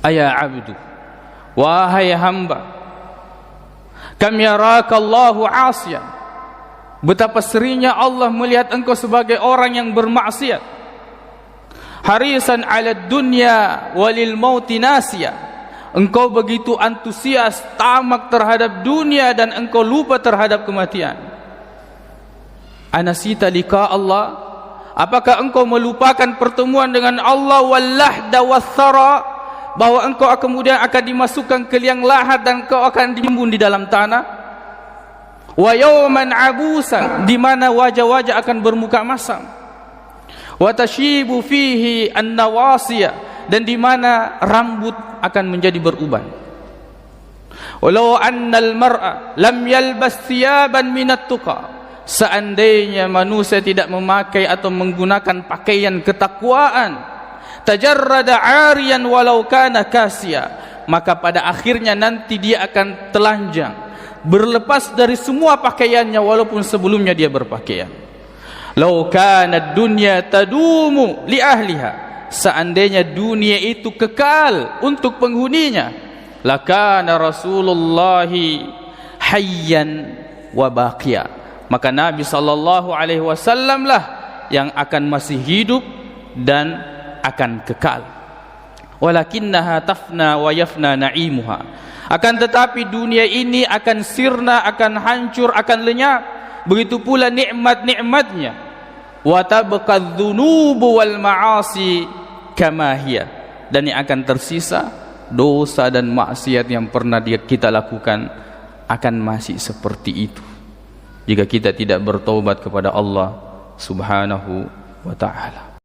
Aya abdu, wahai hamba, kam yaraka Allahu asiyan, betapa seringnya Allah melihat engkau sebagai orang yang bermaksiat. Harisan ala dunya walil mauti nasiya, engkau begitu antusias, tamak terhadap dunia dan engkau lupa terhadap kematian. Anasita liqa Allah, apakah engkau melupakan pertemuan dengan Allah? Wallahda wathara, bahwa engkau kemudian akan dimasukkan ke liang lahat dan engkau akan ditimbun di dalam tanah. Wa yawman abusan, di mana wajah-wajah akan bermuka masam. Wa tashibu fihi an-nawasiya, dan di mana rambut akan menjadi beruban. Walau annal mar'a lam yalbas thiyaban minat tuqa, seandainya manusia tidak memakai atau menggunakan pakaian ketakwaan, tajarrada 'ariyan walau kana kasiya, maka pada akhirnya nanti dia akan telanjang, berlepas dari semua pakaiannya walaupun sebelumnya dia berpakaian. Lau kana dunya tadumu li ahliha, seandainya dunia itu kekal untuk penghuninya, lakana Rasulullah hayyan wa baqiya, maka Nabi sallallahu alaihi wasallam lah yang akan masih hidup dan akan kekal. Walakinnaha tafna wa yafna na'imuha, akan tetapi dunia ini akan sirna, akan hancur, akan lenyap, begitu pula nikmat-nikmatnya. Wa tabqa dzunubu wal ma'asi kama hiya, dan yang akan tersisa dosa dan maksiat yang pernah kita lakukan akan masih seperti itu jika kita tidak bertaubat kepada Allah Subhanahu wa ta'ala.